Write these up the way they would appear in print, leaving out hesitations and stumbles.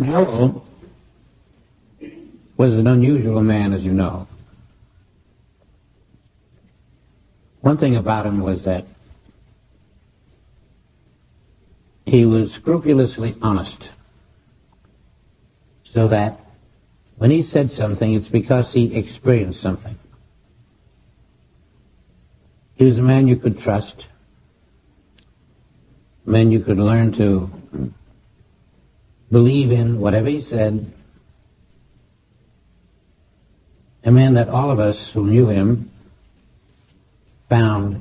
Joel was an unusual man, as you know. One thing about him was that he was scrupulously honest, so that when he said something, it's because he experienced something. He was a man you could trust, a man you could learn to believe in whatever he said, a man that all of us who knew him found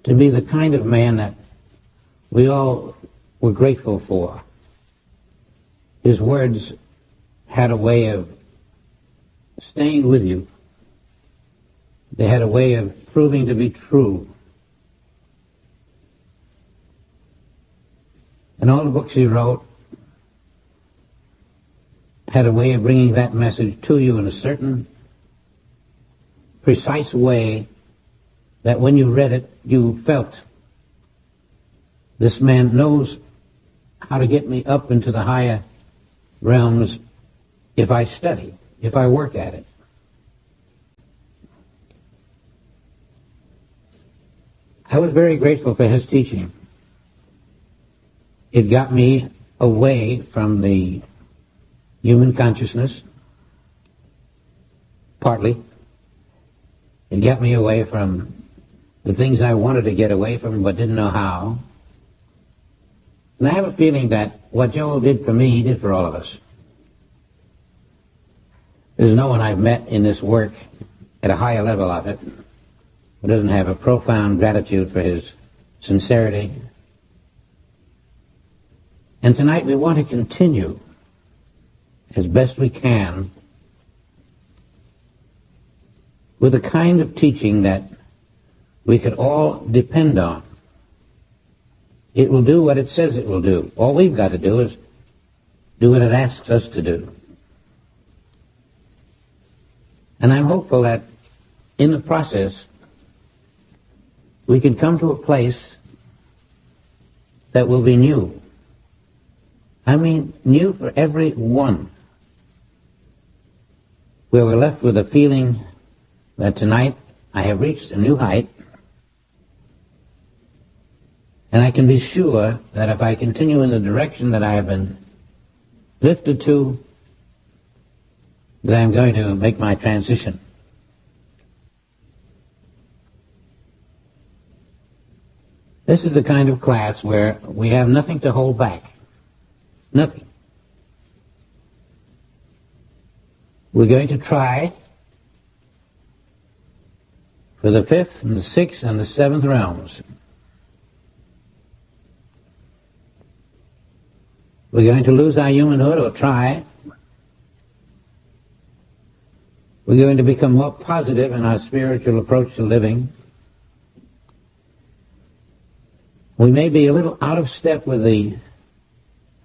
to be the kind of man that we all were grateful for. His words had a way of staying with you. They had a way of proving to be true. And all the books he wrote had a way of bringing that message to you in a certain precise way that when you read it, you felt, this man knows how to get me up into the higher realms if I study, if I work at it. I was very grateful for his teaching. It got me away from the human consciousness, partly. It got me away from the things I wanted to get away from but didn't know how. And I have a feeling that what Joel did for me, he did for all of us. There's no one I've met in this work at a higher level of it who doesn't have a profound gratitude for his sincerity. And tonight we want to continue as best we can with a kind of teaching that we could all depend on. It will do what it says it will do. All we've got to do is do what it asks us to do. And I'm hopeful that in the process we can come to a place that will be new. I mean, new for every one. Where we're left with a feeling that tonight I have reached a new height, and I can be sure that if I continue in the direction that I have been lifted to, that I'm going to make my transition. This is the kind of class where we have nothing to hold back. Nothing. We're going to try for the 5th and the 6th and the 7th realms. We're going to lose our humanhood, or try. We're going to become more positive in our spiritual approach to living. We may be a little out of step with the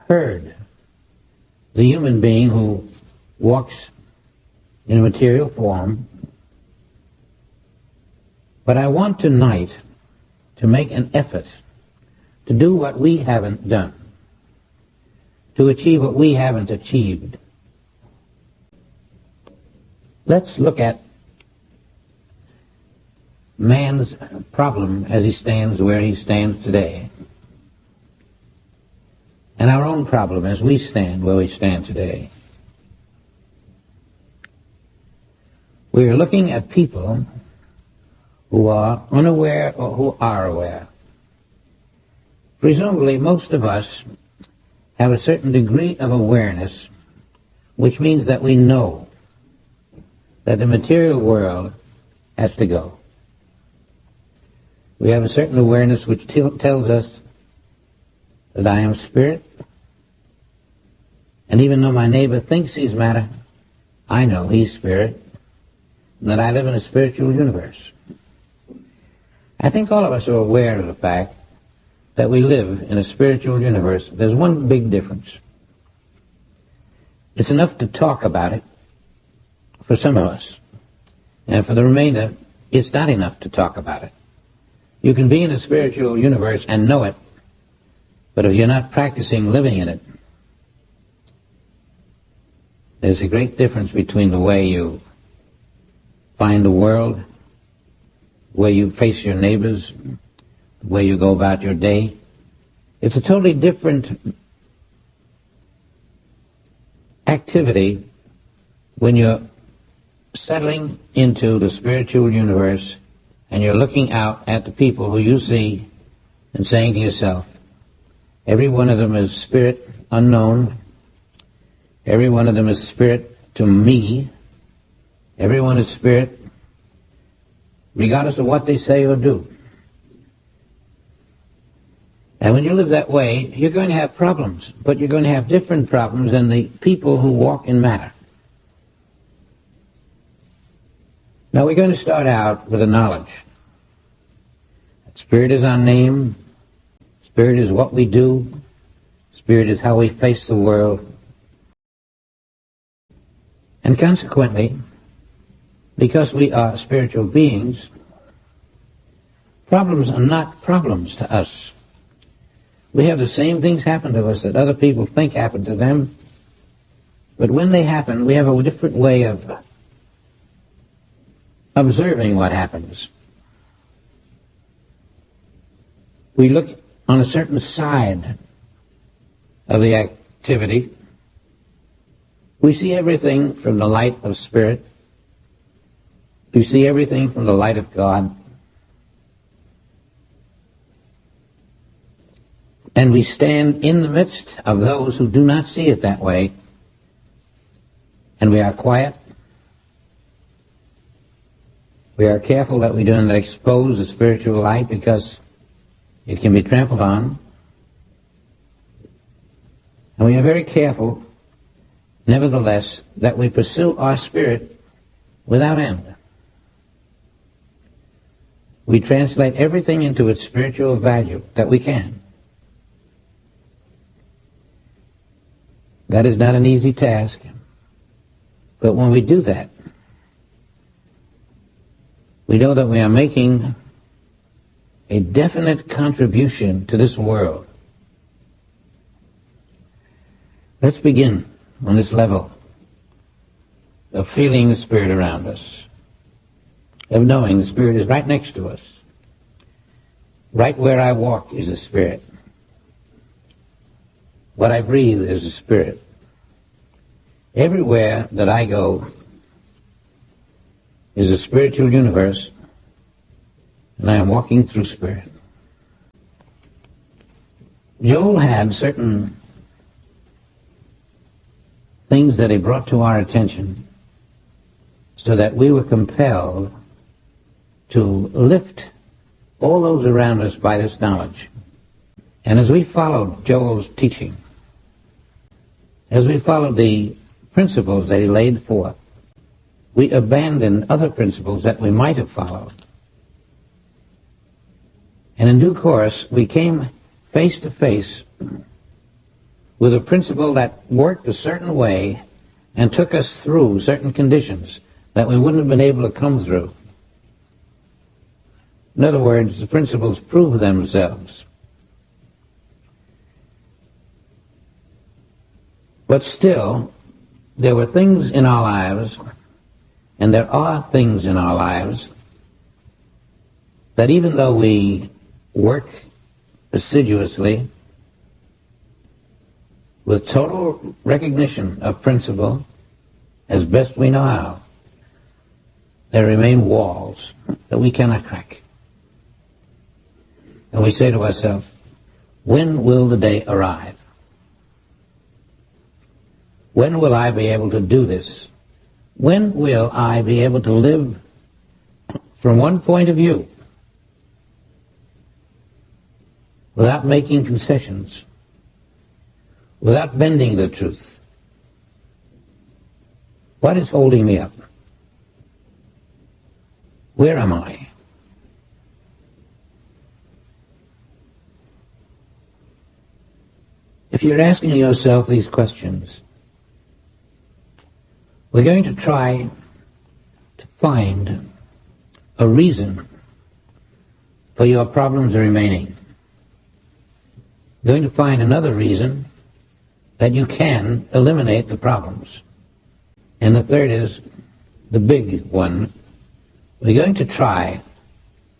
herd, the human being who walks in a material form. But I want tonight to make an effort to do what we haven't done, to achieve what we haven't achieved. Let's look at man's problem as he stands where he stands today, and our own problem as we stand where we stand today. We are looking at people who are unaware or who are aware. Presumably, most of us have a certain degree of awareness, which means that we know that the material world has to go. We have a certain awareness which tells us that I am spirit, and even though my neighbor thinks he's matter, I know he's spirit, and that I live in a spiritual universe. I think all of us are aware of the fact that we live in a spiritual universe. There's one big difference. It's enough to talk about it for some of us, and for the remainder, it's not enough to talk about it. You can be in a spiritual universe and know it, But if you're not practicing living in it, there's a great difference between the way you find the world, the way you face your neighbors, the way you go about your day. It's a totally different activity when you're settling into the spiritual universe and you're looking out at the people who you see and saying to yourself, every one of them is spirit unknown, every one of them is spirit to me, everyone is spirit regardless of what they say or do. And when you live that way, you're going to have problems, but you're going to have different problems than the people who walk in matter. Now we're going to start out with a knowledge. Spirit is our name. Spirit is what we do. Spirit is how we face the world. And consequently, because we are spiritual beings, problems are not problems to us. We have the same things happen to us that other people think happen to them, but when they happen, we have a different way of observing what happens. We look on a certain side of the activity. We see everything from the light of spirit. We see everything from the light of God. And we stand in the midst of those who do not see it that way. And we are quiet. We are careful that we do not expose the spiritual light because it can be trampled on. And we are very careful, nevertheless, that we pursue our spirit without end. We translate everything into its spiritual value that we can. That is not an easy task, but when we do that, we know that we are making a definite contribution to this world. Let's begin on this level of feeling the Spirit around us, of knowing the Spirit is right next to us. Right where I walk is the Spirit. What I breathe is the Spirit. Everywhere that I go is a spiritual universe, and I am walking through Spirit. Joel had certain things that he brought to our attention so that we were compelled to lift all those around us by this knowledge. And as we followed Joel's teaching, as we followed the principles that he laid forth, we abandoned other principles that we might have followed. And in due course, we came face to face with a principle that worked a certain way and took us through certain conditions that we wouldn't have been able to come through. In other words, the principles prove themselves. But still, there were things in our lives, and there are things in our lives, that even though we work assiduously with total recognition of principle as best we know how, there remain walls that we cannot crack. And we say to ourselves, when will the day arrive? When will I be able to do this? When will I be able to live from one point of view without making concessions, without bending the truth? What is holding me up? Where am I? If you're asking yourself these questions, we're going to try to find a reason for your problems remaining. going to find another reason that you can eliminate the problems. And the third is the big one. We're going to try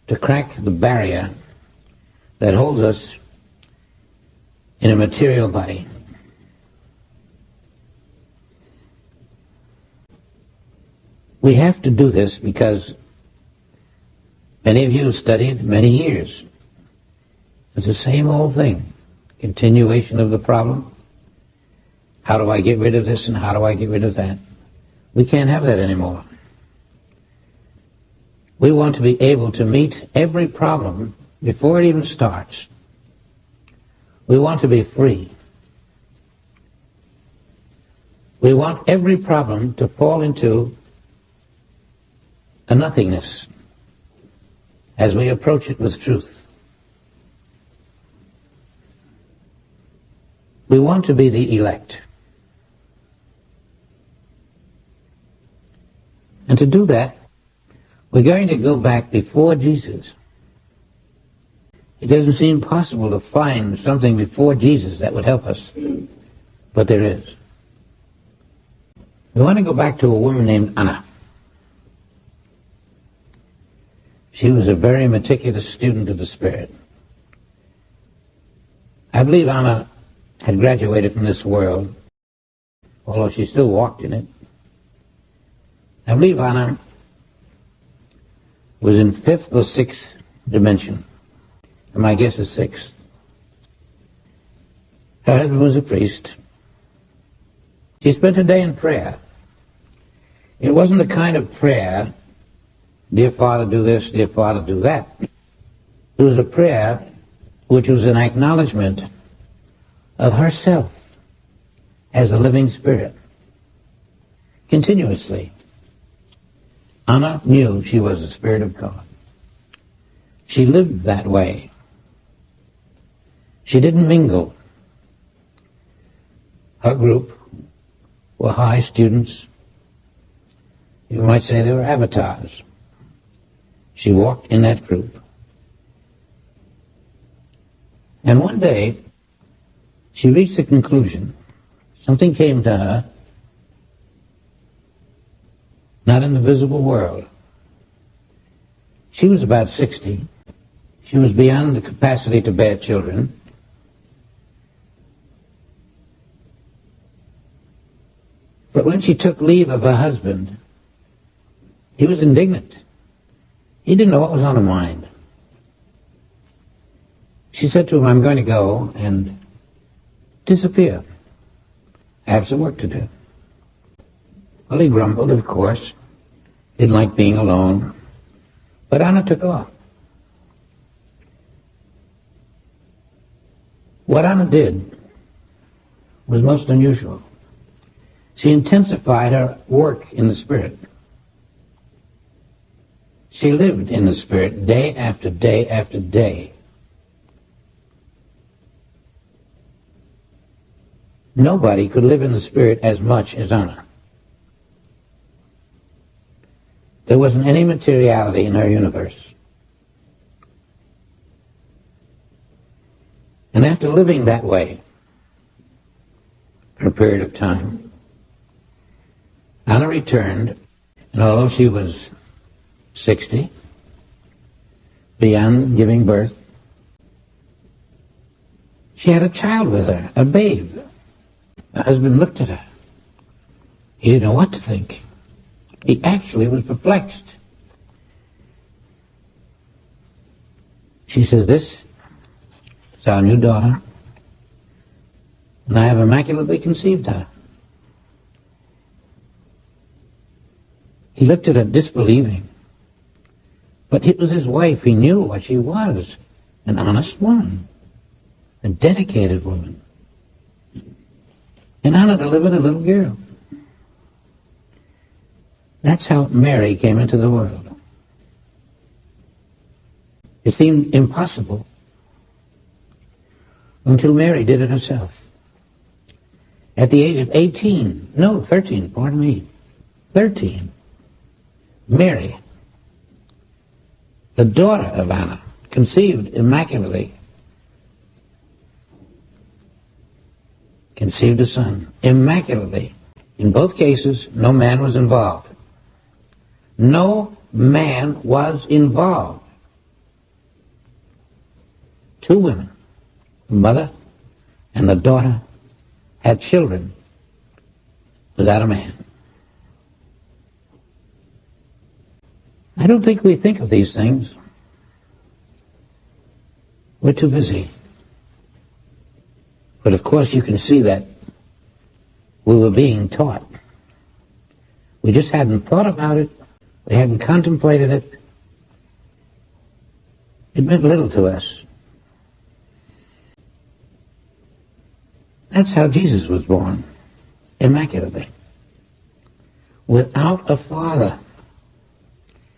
to crack the barrier that holds us in a material body. We have to do this because many of you have studied many years. It's the same old thing. Continuation of the problem. How do I get rid of this and how do I get rid of that? We can't have that anymore. We want to be able to meet every problem before it even starts. We want to be free. We want every problem to fall into a nothingness as we approach it with truth. We want to be the elect. And to do that, we're going to go back before Jesus. It doesn't seem possible to find something before Jesus that would help us, but there is. We want to go back to a woman named Anna. She was a very meticulous student of the Spirit. I believe Anna had graduated from this world, although she still walked in it. I believe Anna was in 5th or 6th dimension, and my guess is 6th. Her husband was a priest. She spent her day in prayer. It wasn't the kind of prayer, dear Father, do this, dear Father, do that. It was a prayer which was an acknowledgement of herself as a living spirit. Continuously. Anna knew she was the Spirit of God. She lived that way. She didn't mingle. Her group were high students. You might say they were avatars. She walked in that group. And one day, she reached the conclusion, something came to her, not in the visible world. She was about 60. She was beyond the capacity to bear children. But when she took leave of her husband, he was indignant. He didn't know what was on her mind. She said to him, I'm going to go and disappear. I have some work to do. Well, he grumbled, of course. Didn't like being alone. But Anna took off. What Anna did was most unusual. She intensified her work in the Spirit. She lived in the Spirit day after day after day. Nobody could live in the Spirit as much as Anna. There wasn't any materiality in her universe. And after living that way for a period of time, Anna returned, and although she was 60, beyond giving birth, she had a child with her, a babe. Her husband looked at her. He didn't know what to think. He actually was perplexed. She says, this is our new daughter, and I have immaculately conceived her. He looked at her disbelieving. But it was his wife. He knew what she was. An honest woman. A dedicated woman. And Anna delivered a little girl. That's how Mary came into the world. It seemed impossible until Mary did it herself. At the age of 13, Mary, the daughter of Anna, conceived immaculately, conceived a son, immaculately. In both cases, no man was involved. No man was involved. Two women, the mother and the daughter, had children without a man. I don't think we think of these things. We're too busy. But of course you can see that we were being taught. We just hadn't thought about it. We hadn't contemplated it. It meant little to us. That's how Jesus was born, immaculately, without a father.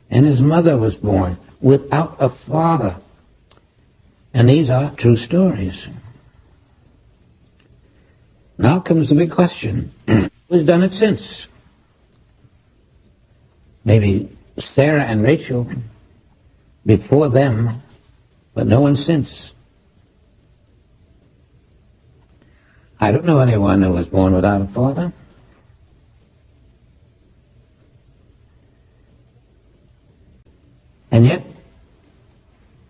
And his mother was born without a father. And these are true stories. Now comes the big question. Who's done it since? Maybe Sarah and Rachel before them, but no one since. I don't know anyone who was born without a father. And yet,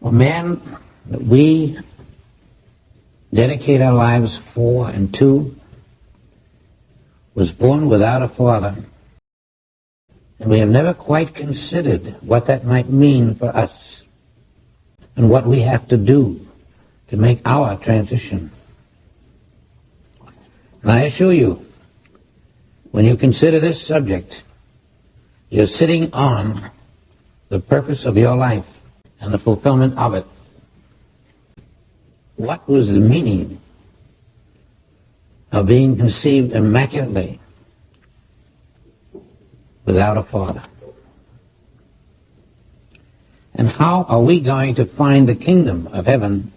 a man that we dedicate our lives for and to was born without a father. And we have never quite considered what that might mean for us and what we have to do to make our transition. And I assure you, when you consider this subject, you're sitting on the purpose of your life and the fulfillment of it. What was the meaning of being conceived immaculately without a father? And how are we going to find the kingdom of heaven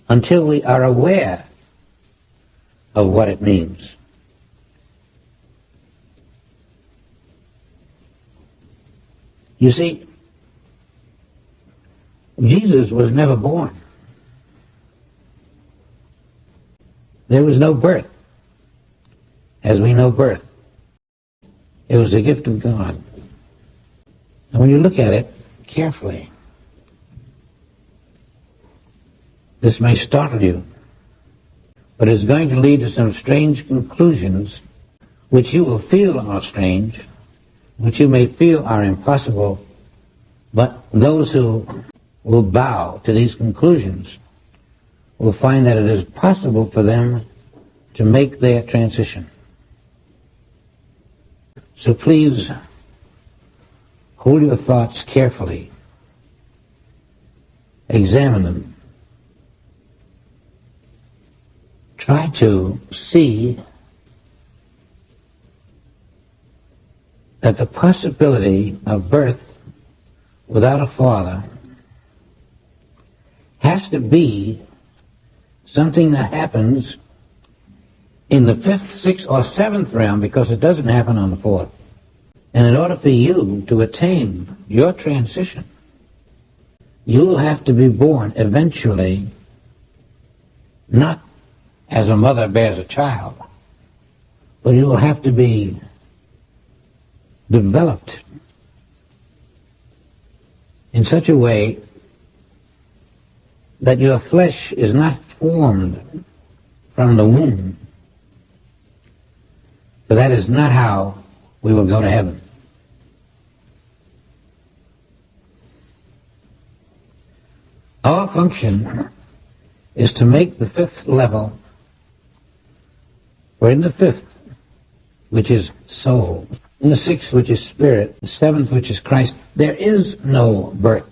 until we are aware of what it means? You see, Jesus was never born. There was no birth, as we know birth. It was a gift of God. And when you look at it carefully, this may startle you, but it's going to lead to some strange conclusions which you will feel are strange, which you may feel are impossible, but those who will bow to these conclusions will find that it is possible for them to make their transition. So please hold your thoughts carefully. Examine them. Try to see that the possibility of birth without a father has to be something that happens in the fifth, sixth, or seventh realm, because it doesn't happen on the fourth. And in order for you to attain your transition, you will have to be born eventually, not as a mother bears a child, but you will have to be developed in such a way that your flesh is not formed from the womb. But that is not how we will go to heaven. Our function is to make the fifth level, or in the fifth, which is soul, in the sixth, which is spirit, the seventh, which is Christ, there is no birth.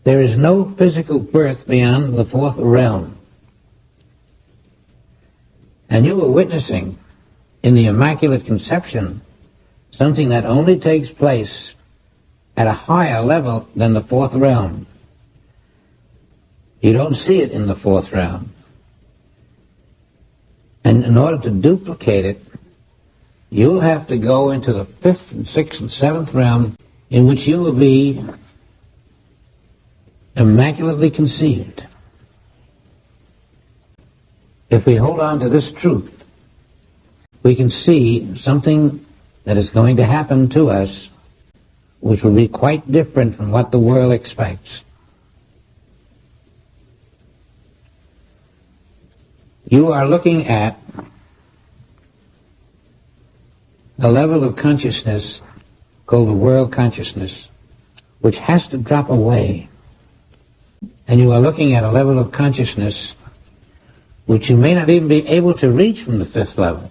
There is no physical birth beyond the fourth realm. And you were witnessing in the Immaculate Conception something that only takes place at a higher level than the fourth realm. You don't see it in the fourth realm. And in order to duplicate it, you'll have to go into the fifth and sixth and seventh realm, in which you will be immaculately conceived. if we hold on to this truth, we can see something that is going to happen to us which will be quite different from what the world expects. You are looking at a level of consciousness called the world consciousness, which has to drop away. And you are looking at a level of consciousness which you may not even be able to reach from the fifth level.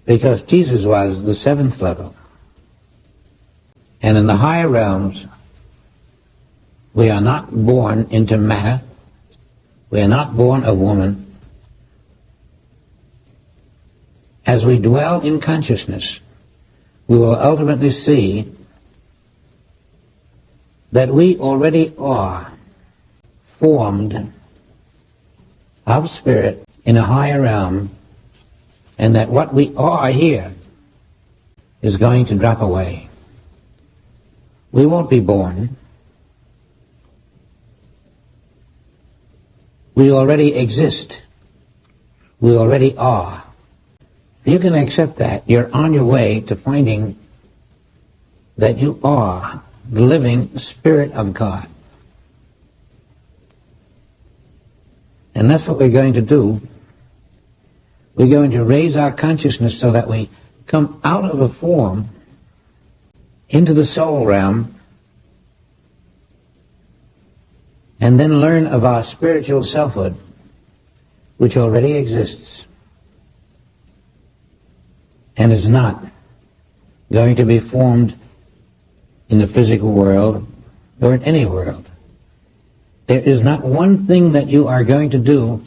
Because Jesus was the seventh level. And in the higher realms, we are not born into matter. We are not born of woman. As we dwell in consciousness, we will ultimately see that we already are formed of spirit in a higher realm, and that what we are here is going to drop away. We won't be born. We already exist. We already are. If you can accept that, you're on your way to finding that you are the living Spirit of God. And that's what we're going to do. We're going to raise our consciousness so that we come out of the form into the soul realm and then learn of our spiritual selfhood, which already exists and is not going to be formed in the physical world or in any world. There is not one thing that you are going to do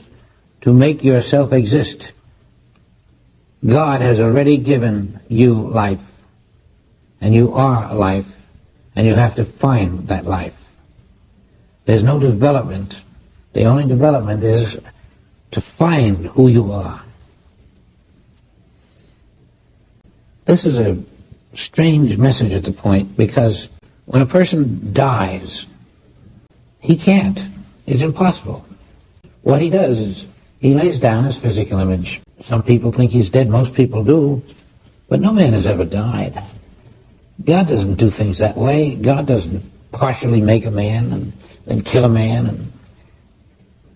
to make yourself exist. God has already given you life, and you are life, and you have to find that life. There's no development. The only development is to find who you are. This is a strange message at the point, because when a person dies, he can't. It's impossible. What he does is he lays down his physical image. Some people think he's dead. Most people do. But no man has ever died. God doesn't do things that way. God doesn't partially make a man and then kill a man. And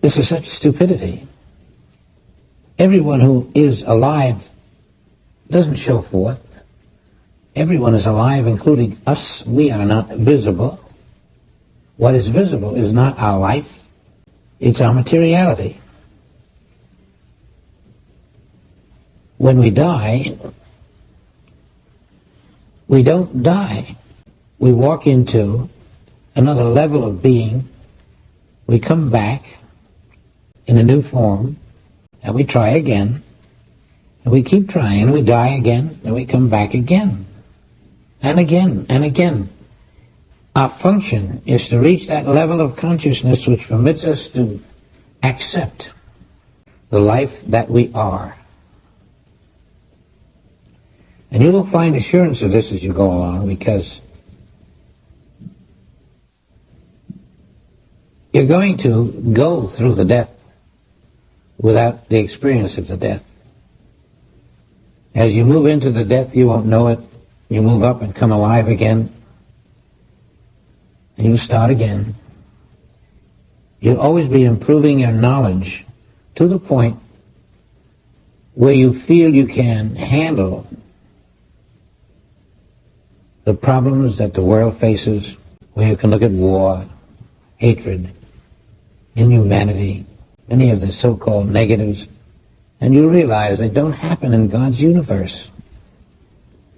this is such stupidity. Everyone who is alive doesn't show forth. Everyone is alive, including us. We are not visible. What is visible is not our life. It's our materiality. When we die, we don't die. We walk into another level of being. We come back in a new form, and we try again, and we keep trying, and we die again, and we come back again, and again, and again. Our function is to reach that level of consciousness which permits us to accept the life that we are. And you will find assurance of this as you go along, because you're going to go through the death without the experience of the death. As you move into the death, you won't know it. You move up and come alive again, and you start again. You'll always be improving your knowledge to the point where you feel you can handle the problems that the world faces, where you can look at war, hatred, inhumanity, many of the so-called negatives, and you realize they don't happen in God's universe.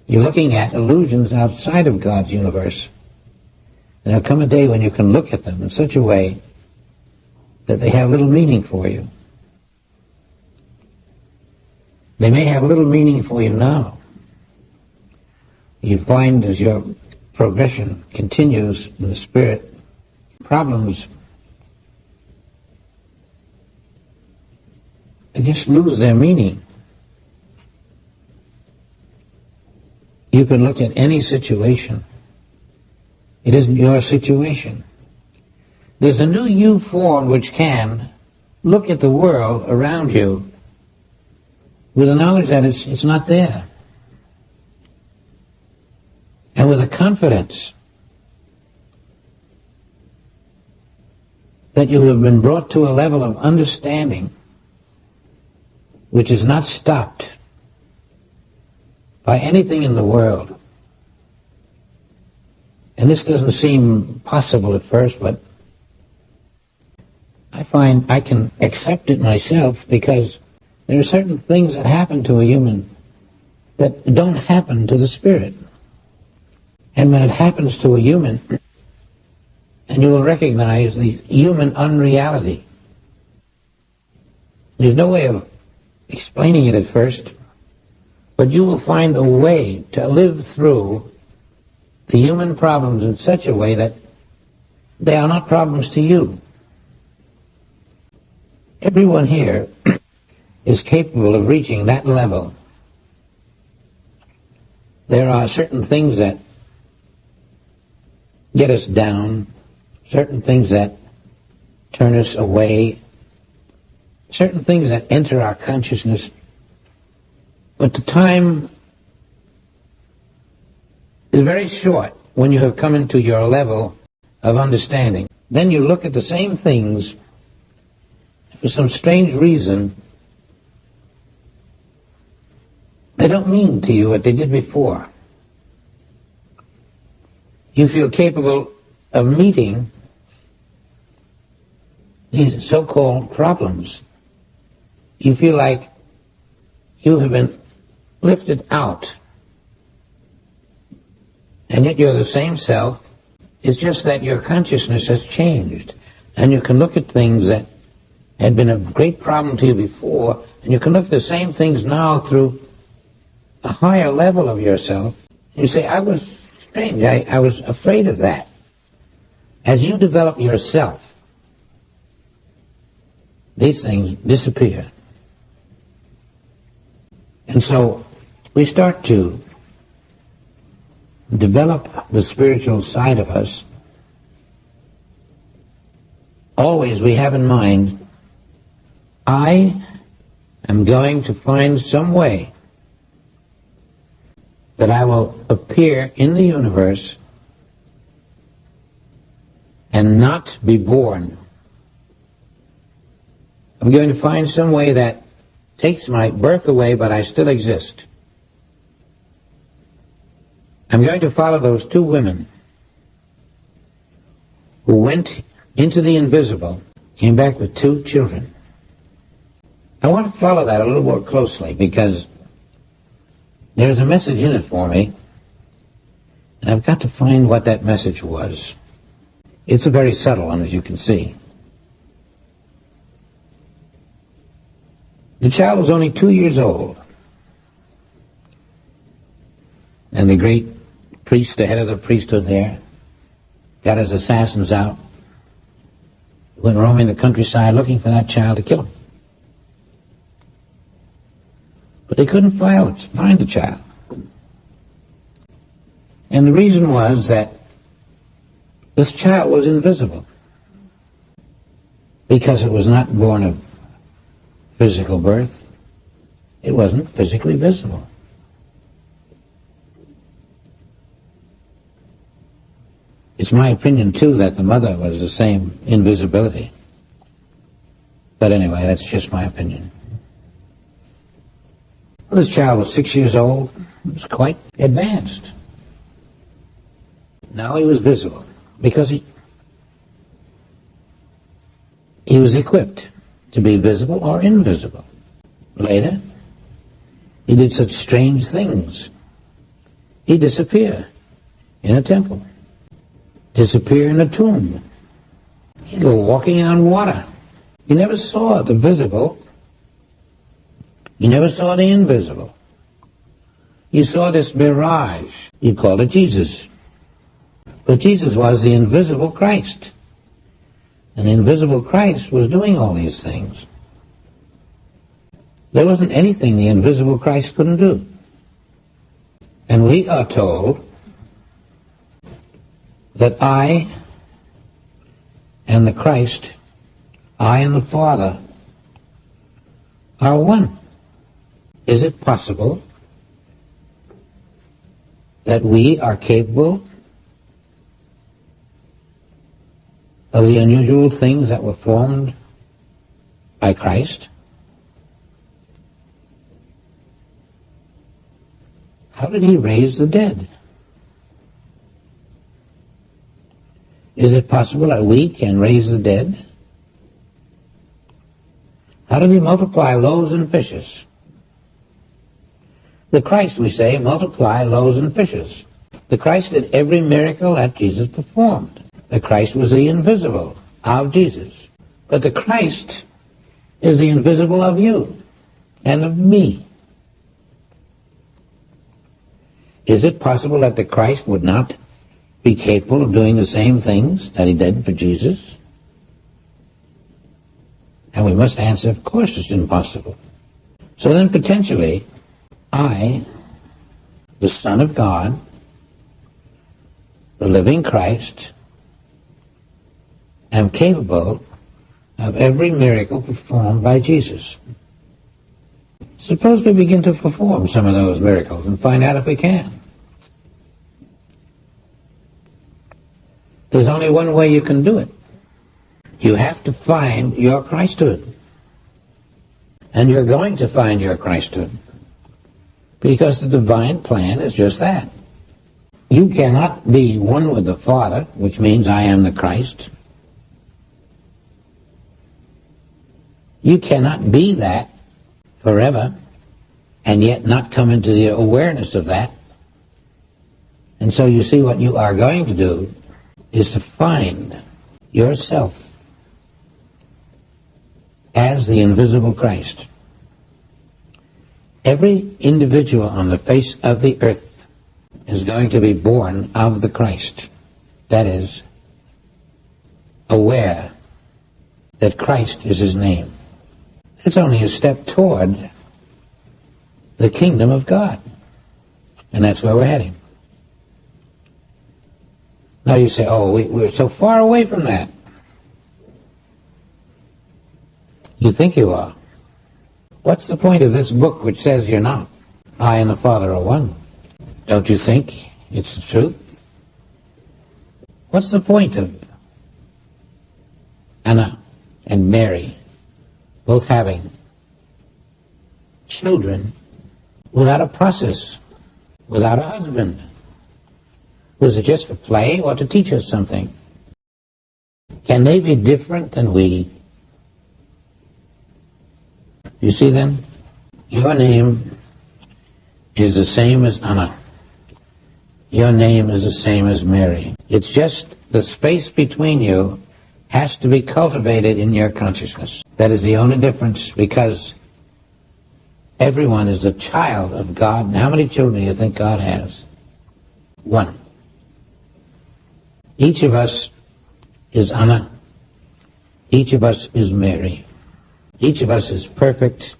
You're looking at illusions outside of God's universe. And there'll come a day when you can look at them in such a way that they have little meaning for you. They may have little meaning for you now. You find as your progression continues in the spirit, problems, they just lose their meaning. You can look at any situation. It isn't your situation. There's a new you form which can look at the world around you with the knowledge that it's not there. And with a confidence that you have been brought to a level of understanding which is not stopped by anything in the world. And this doesn't seem possible at first, but I find I can accept it myself, because there are certain things that happen to a human that don't happen to the spirit. And when it happens to a human, and you will recognize the human unreality. There's no way of explaining it at first, but you will find a way to live through the human problems in such a way that they are not problems to you. Everyone here is capable of reaching that level. There are certain things that get us down, certain things that turn us away, certain things that enter our consciousness. But the time is very short when you have come into your level of understanding. Then you look at the same things, for some strange reason, they don't mean to you what they did before. You feel capable of meeting these so-called problems. You feel like you have been lifted out, and yet you're the same self. It's just that your consciousness has changed, and you can look at things that had been a great problem to you before, and you can look at the same things now through a higher level of yourself. You say, I was strange, I was afraid of that. As you develop yourself, these things disappear. And so we start to develop the spiritual side of us. Always we have in mind, I am going to find some way that I will appear in the universe and not be born. I'm going to find some way that takes my birth away, but I still exist. I'm going to follow those two women who went into the invisible, came back with 2 children. I want to follow that a little more closely, because there's a message in it for me, and I've got to find what that message was. It's a very subtle one, as you can see. The child was only 2 years old, and the great priest, the head of the priesthood there, got his assassins out, went roaming the countryside looking for that child to kill him. But they couldn't find the child. And the reason was that this child was invisible, because it was not born of physical birth. It wasn't physically visible. It's my opinion, too, that the mother was the same invisibility. But anyway, that's just my opinion. Well, this child was 6 years old. He was quite advanced. Now he was visible, because he was equipped to be visible or invisible. Later, he did such strange things. He'd disappear in a temple, disappear in a tomb. He'd go walking on water. You never saw the visible. You never saw the invisible. You saw this mirage. You called it Jesus. But Jesus was the invisible Christ. And the invisible Christ was doing all these things. There wasn't anything the invisible Christ couldn't do. And we are told that I and the Christ, I and the Father, are one. Is it possible that we are capable of the unusual things that were formed by Christ? How did he raise the dead? Is it possible that we can raise the dead? How did he multiply loaves and fishes? The Christ, we say, multiplied loaves and fishes. The Christ did every miracle that Jesus performed. The Christ was the invisible of Jesus. But the Christ is the invisible of you and of me. Is it possible that the Christ would not be capable of doing the same things that he did for Jesus? And we must answer, of course it's impossible. So then potentially, I, the Son of God, the living Christ, am capable of every miracle performed by Jesus. Suppose we begin to perform some of those miracles and find out if we can. There's only one way you can do it. You have to find your Christhood. And you're going to find your Christhood. Because the divine plan is just that. You cannot be one with the Father, which means I am the Christ. You cannot be that forever and yet not come into the awareness of that. And so you see, what you are going to do is to find yourself as the invisible Christ. Every individual on the face of the earth is going to be born of the Christ. That is, aware that Christ is his name. It's only a step toward the kingdom of God. And that's where we're heading. Now you say, oh, we're so far away from that. You think you are. What's the point of this book which says you're not? I and the Father are one. Don't you think it's the truth? What's the point of Anna and Mary both having children without a process, without a husband? Was it just for play or to teach us something? Can they be different than we? You see then, your name is the same as Anna. Your name is the same as Mary. It's just the space between you has to be cultivated in your consciousness. That is the only difference, because everyone is a child of God. And how many children do you think God has? One. Each of us is Anna. Each of us is Mary. Each of us is perfect,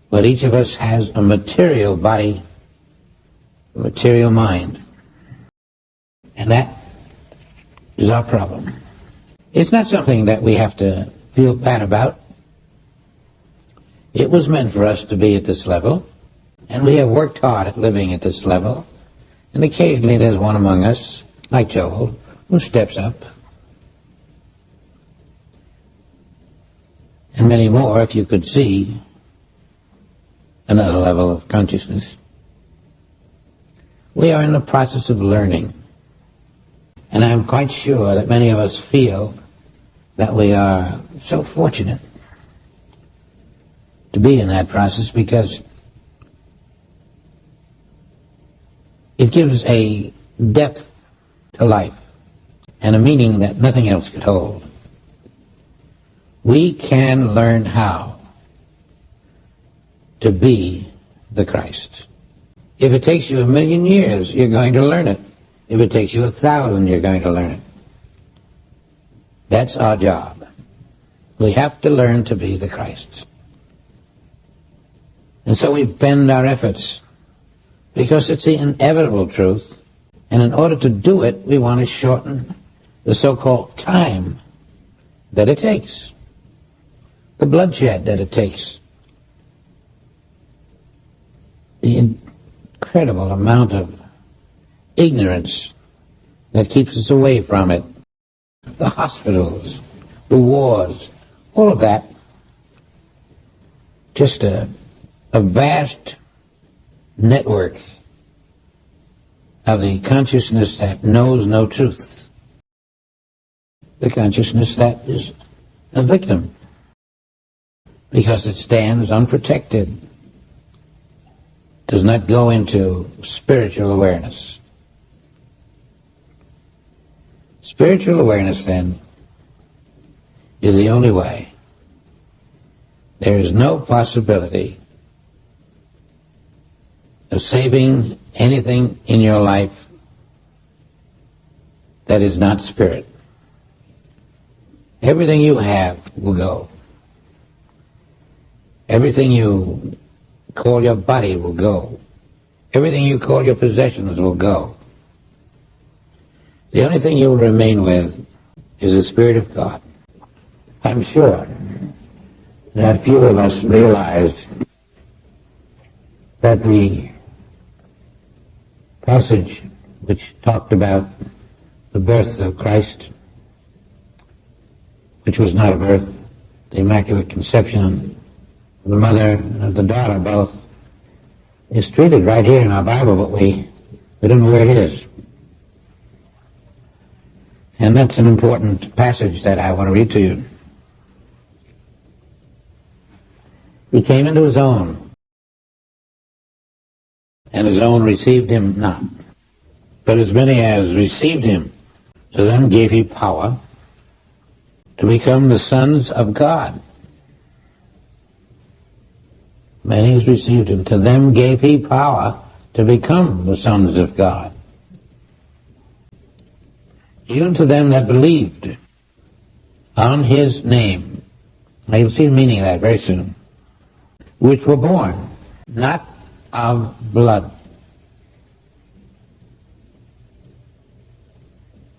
but each of us has a material body, a material mind. And that is our problem. It's not something that we have to feel bad about. It was meant for us to be at this level, and we have worked hard at living at this level, and occasionally there's one among us, like Joel, who steps up. And many more if you could see another level of consciousness. We are in the process of learning. And I'm quite sure that many of us feel that we are so fortunate to be in that process, because it gives a depth to life and a meaning that nothing else could hold. We can learn how to be the Christ. If it takes you 1,000,000 years, you're going to learn it. If it takes you 1,000, you're going to learn it. That's our job. We have to learn to be the Christ. And so we bend our efforts, because it's the inevitable truth. And in order to do it, we want to shorten the so-called time that it takes, the bloodshed that it takes, the incredible amount of ignorance that keeps us away from it, the hospitals, the wars, all of that, just a vast network of the consciousness that knows no truth, the consciousness that is a victim because it stands unprotected, does not go into spiritual awareness. Spiritual awareness, then, is the only way. There is no possibility of saving anything in your life that is not spirit. Everything you have will go. Everything you call your body will go. Everything you call your possessions will go. The only thing you will remain with is the Spirit of God. I'm sure that few of us realize that the passage which talked about the birth of Christ, which was not a birth, the Immaculate Conception of the mother and of the daughter both, is treated right here in our Bible, but we don't know where it is. And that's an important passage that I want to read to you. He came into his own, and his own received him not. But as many as received him, to them gave he power to become the sons of God. Many as received him, to them gave he power to become the sons of God. Even to them that believed on his name. Now you'll see the meaning of that very soon. Which were born, not of blood.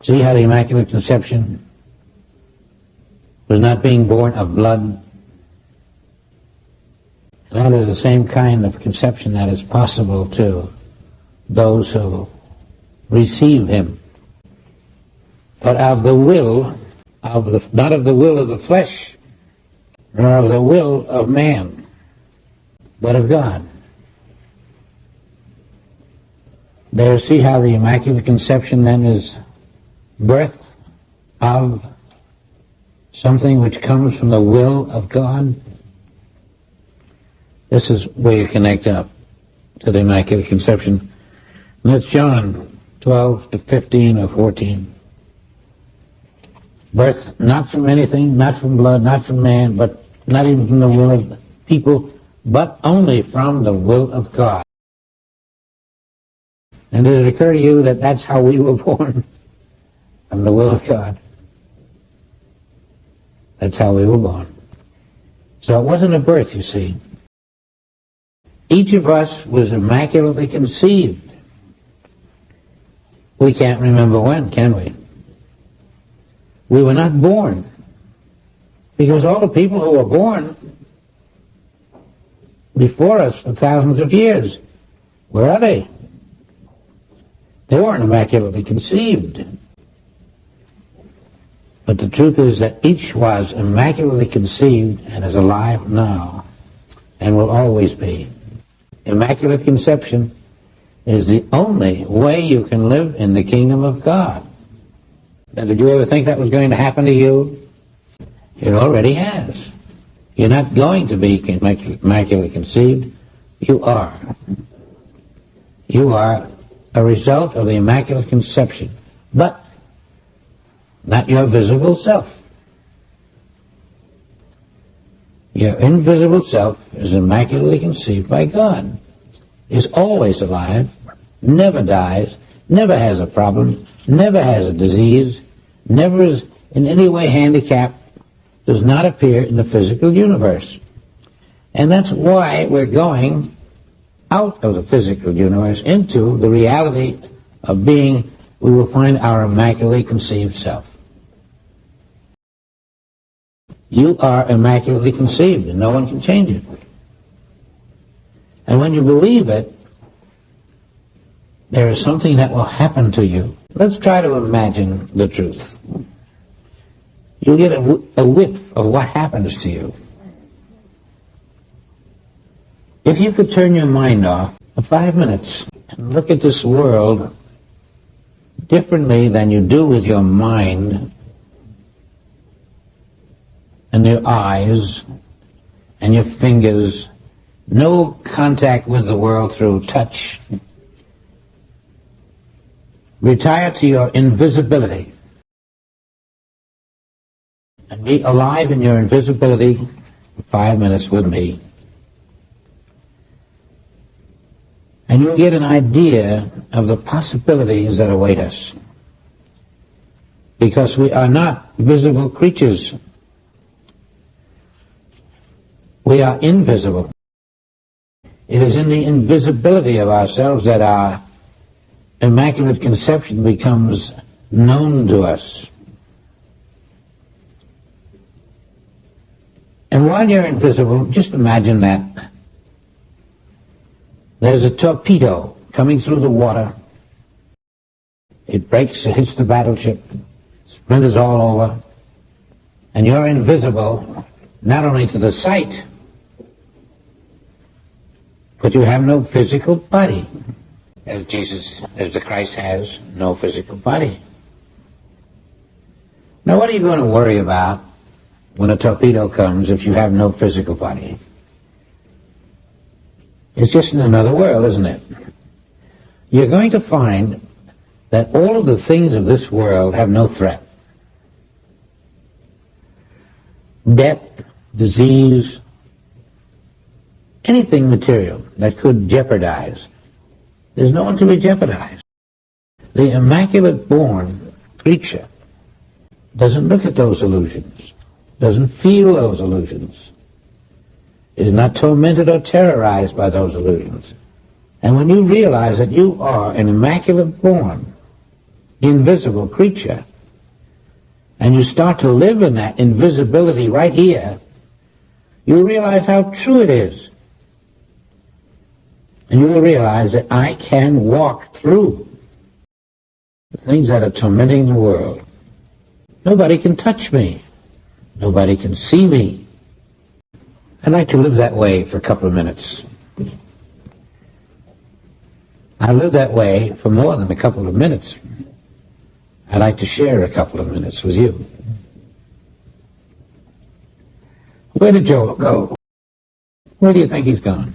See how the Immaculate Conception was not being born of blood? That is the same kind of conception that is possible to those who receive him. But of the will of the, not of the will of the flesh, nor of the will of man, but of God. There, see how the Immaculate Conception then is birth of something which comes from the will of God? This is where you connect up to the Immaculate Conception. And that's John 12 to 15 or 14. Birth not from anything, not from blood, not from man, but not even from the will of people, but only from the will of God. And did it occur to you that that's how we were born? From the will of God. That's how we were born. So it wasn't a birth, you see. Each of us was immaculately conceived. We can't remember when, can we? We were not born. Because all the people who were born before us for thousands of years, where are they? They weren't immaculately conceived. But the truth is that each was immaculately conceived and is alive now and will always be. Immaculate Conception is the only way you can live in the kingdom of God. Now, did you ever think that was going to happen to you? It already has. You're not going to be immaculately conceived. You are. You are a result of the Immaculate Conception, but not your visible self. Your invisible self is immaculately conceived by God, is always alive, never dies, never has a problem, never has a disease, never is in any way handicapped, does not appear in the physical universe. And that's why we're going out of the physical universe into the reality of being, we will find our immaculately conceived self. You are immaculately conceived, and no one can change it. And when you believe it, there is something that will happen to you. Let's try to imagine the truth. You'll get a whiff of what happens to you. If you could turn your mind off for 5 minutes and look at this world differently than you do with your mind and your eyes and your fingers, no contact with the world through touch. Retire to your invisibility and be alive in your invisibility for 5 minutes with me. And you'll get an idea of the possibilities that await us. Because we are not visible creatures. We are invisible. It is in the invisibility of ourselves that our Immaculate Conception becomes known to us. And while you're invisible, just imagine that there's a torpedo coming through the water. It breaks, it hits the battleship, splinters all over, and you're invisible not only to the sight, but you have no physical body. As the Christ has no physical body. Now what are you going to worry about when a torpedo comes if you have no physical body? It's just in another world, isn't it? You're going to find that all of the things of this world have no threat. Death, disease, anything material that could jeopardize. There's no one to be jeopardized. The immaculate born creature doesn't look at those illusions, doesn't feel those illusions, is not tormented or terrorized by those illusions. And when you realize that you are an immaculate born, invisible creature, and you start to live in that invisibility right here, you realize how true it is. And you will realize that I can walk through the things that are tormenting the world. Nobody can touch me. Nobody can see me. I'd like to live that way for a couple of minutes. I live that way for more than a couple of minutes. I'd like to share a couple of minutes with you. Where did Joel go? Where do you think he's gone?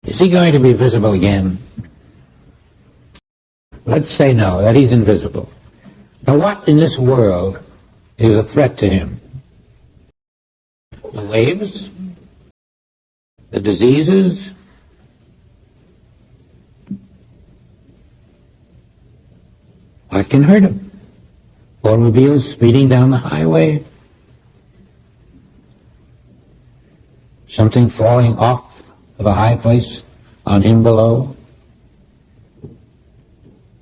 Is he going to be visible again? Let's say no, that he's invisible. Now what in this world is a threat to him? The waves? The diseases? What can hurt him? Automobiles speeding down the highway? Something falling off of a high place on him below?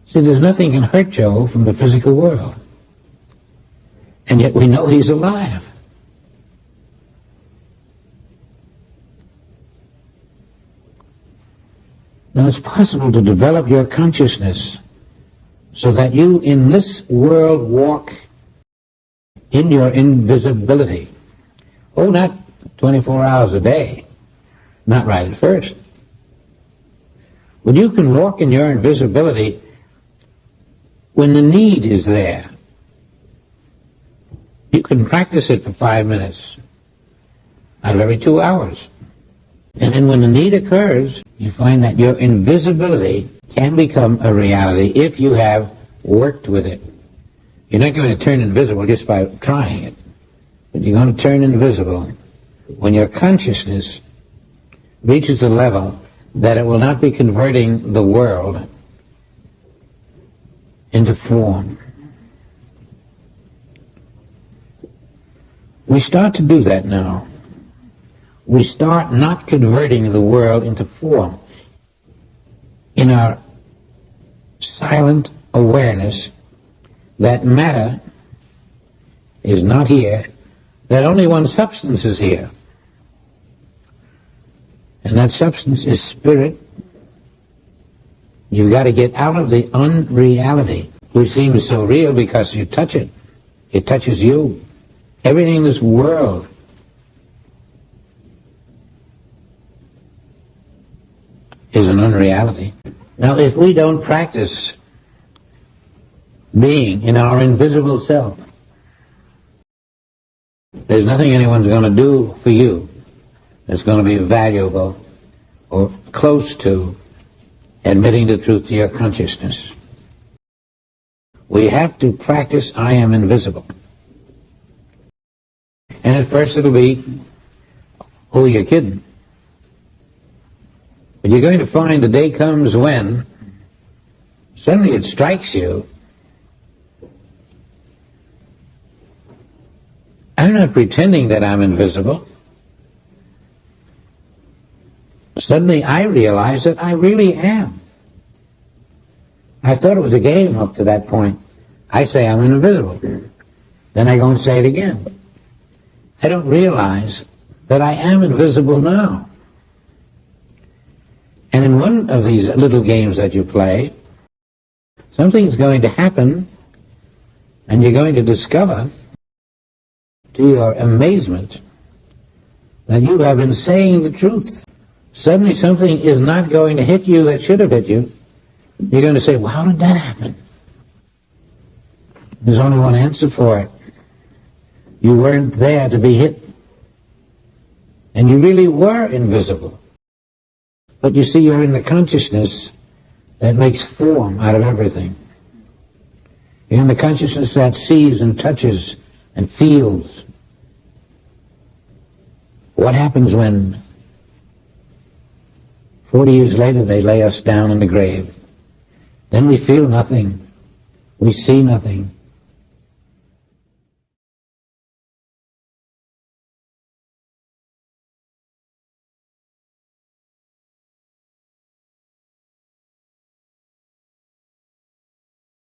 See, there's nothing can hurt Joe from the physical world. And yet we know he's alive. Now it's possible to develop your consciousness so that you in this world walk in your invisibility. Oh, not 24 hours a day. Not right at first. But you can walk in your invisibility when the need is there. You can practice it for 5 minutes out of every 2 hours. And then when the need occurs, you find that your invisibility can become a reality if you have worked with it. You're not going to turn invisible just by trying it, but you're going to turn invisible when your consciousness reaches a level that it will not be converting the world into form. We start to do that now. We start not converting the world into form. In our silent awareness that matter is not here, that only one substance is here. And that substance is spirit. You've got to get out of the unreality, which seems so real because you touch it. It touches you. Everything in this world is an unreality. Now, if we don't practice being in our invisible self, there's nothing anyone's going to do for you that's going to be valuable or close to admitting the truth to your consciousness. We have to practice I am invisible. And at first it'll be, oh, you're kidding. But you're going to find the day comes when suddenly it strikes you, I'm not pretending that I'm invisible. Suddenly I realize that I really am. I thought it was a game up to that point. I say I'm invisible. Then I go and say it again. I don't realize that I am invisible now. And in one of these little games that you play, something's going to happen, and you're going to discover, to your amazement, that you have been saying the truth. Suddenly something is not going to hit you that should have hit you. You're going to say, well, how did that happen? There's only one answer for it. You weren't there to be hit. And you really were invisible. But you see, you're in the consciousness that makes form out of everything. You're in the consciousness that sees and touches and feels. What happens when 40 years later they lay us down in the grave? Then we feel nothing. We see nothing.